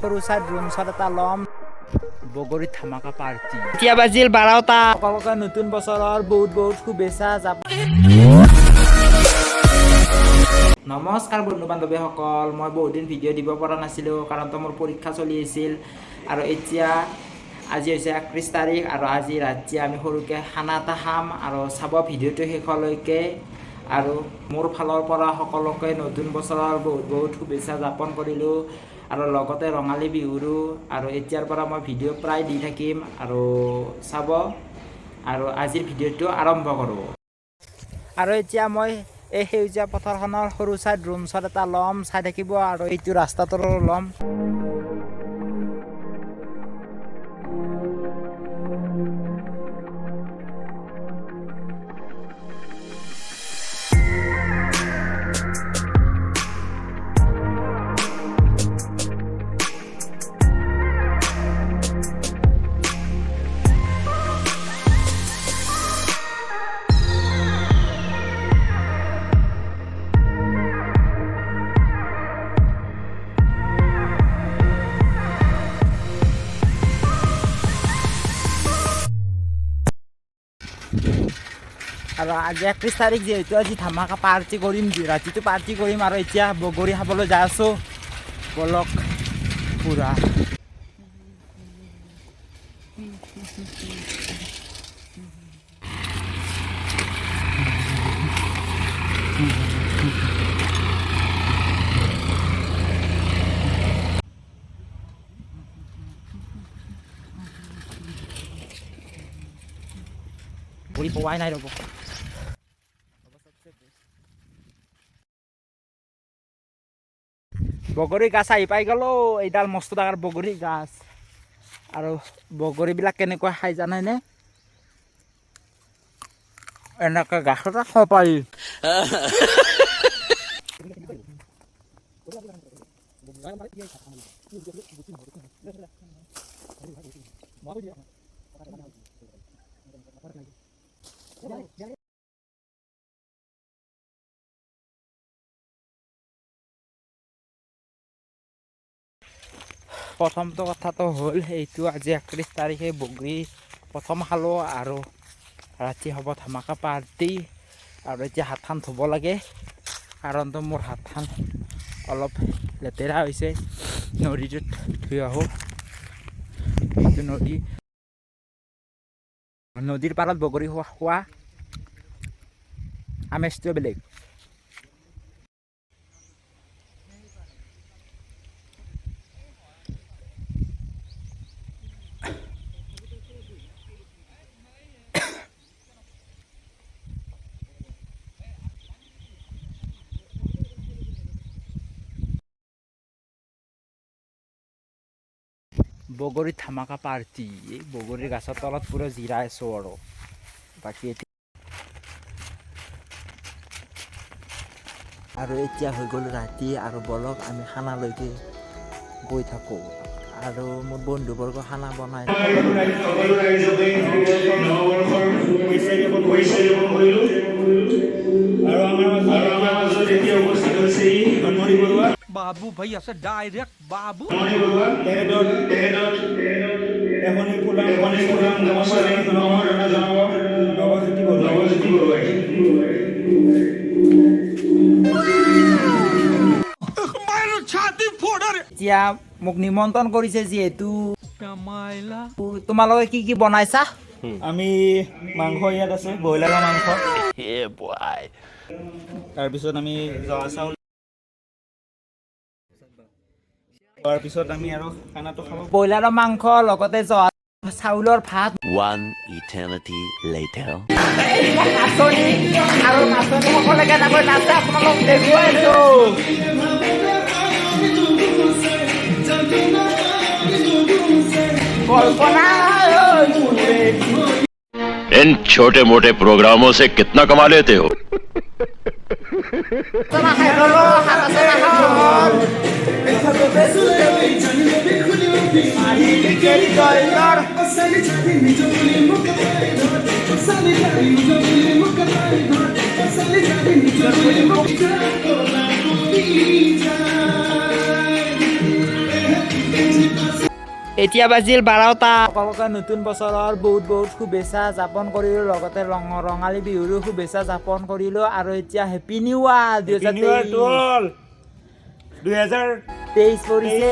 সৰু চাই drone shot এটা ল'ম বগৰী ধামাকা পাৰ্টি এতিয়া বাজিল 12টা সকলোকে নতুন বছৰৰ বহুত বহুত শুভেচ্ছা যাব নমস্কাৰ বন্ধু বান্ধৱীসকল মই বহুত দিন ভিডিঅ' দিব পৰা নাছিলোঁ কাৰণ মোৰ পৰীক্ষা চলি আছিল আৰু এতিয়া আজি হৈছে 31 তাৰিখ আৰু আজি ৰাতি আমি সৰুকে খানা এটা খাম আৰু চাব ভিডিঅ'টো শেষলৈকে আৰু মোৰ ফালৰ পৰা সকলোকে নতুন বছৰৰ বহুত বহুত শুভেচ্ছা জ্ঞাপন কৰিলোঁ আৰু লগতে ৰঙালী বিহুৰো আৰু এতিয়াৰ পৰা মই ভিডিঅ' প্ৰায় দি থাকিম আৰু চাব আৰু আজিৰ ভিডিঅ'টো আৰম্ভ কৰোঁ আৰু এতিয়া মই এই সেউজীয়া পথাৰখনৰ সৰু চাই ড্ৰোন শ্বট এটা ল'ম চাই থাকিব আৰু এইটো ৰাস্তাটো ল'ম আৰু আজি 31 তাৰিখ যিহেতু আজি ধামাকা পাৰ্টি কৰিম ৰাতিটো পাৰ্টি কৰিম আৰু এতিয়া বগৰী খাবলৈ যাই আছোঁ বলক পুৰা বগৰী পোৱাই নাই ৰ'ব বগৰী গাছ আহি পাই গ'লো এইডাল মস্ত ডাঙৰ বগৰী গাছ আৰু বগৰীবিলাক কেনেকুৱা খাই জানেনে এনেকৈ গাছতে খাব পাৰি প্ৰথমটো কথাটো হ'ল এইটো আজি 31 তাৰিখে বগৰী প্ৰথম খালোঁ আৰু ৰাতি হ'ব ধামাকা পাৰ্টি আৰু এতিয়া হাতখন ধুব লাগে কাৰণতো মোৰ হাতখন অলপ লেতেৰা হৈছে নদীটোত ধুই আহোঁ এইটো নদীৰ পাৰত বগৰী খোৱা আমেজটোৱে বেলেগ বগৰী ধামাকা পাৰ্টি এই বগৰীৰ গাছৰ তলত পুৰা জিৰাই আছোঁ আৰু বাকী এতিয়া হৈ গ'ল ৰাতি আৰু বলক আমি খানালৈকে গৈ থাকোঁ আৰু মোৰ বন্ধুবৰ্গ খানা বনাই बाबू भैया से डायरेक्ट बाबू এতিয়া মোক নিমন্ত্ৰণ কৰিছে যিহেতু তোমালোকে কি কি বনাইছা আমি মাংস ইয়াত আছে ব্ৰইলাৰৰ মাংস তাৰপিছত আমি জহা চাউল তাৰপিছত আমি আৰু খানাটো খাব ব্ৰইলাৰৰ মাংস লগতে জহা চাউলৰ ভাত One eternity later. নাচনি আৰু নাচনীসকলে কেনেকৈ নাচে আপোনালোক দেখুৱাইছোঁ কল্পনা इन छोटे मोटे प्रोग्रामों से कितना कमा लेते हो এতিয়া বাজিল 12টা সকলোকে নতুন বছৰৰ বহুত বহুত শুভেচ্ছা যাপন কৰিলোঁ লগতে ৰঙালী বিহুৰো শুভেচ্ছা যাপন কৰিলোঁ আৰু এতিয়া হেপী নিউ ইয়াৰ 2023 পৰিছে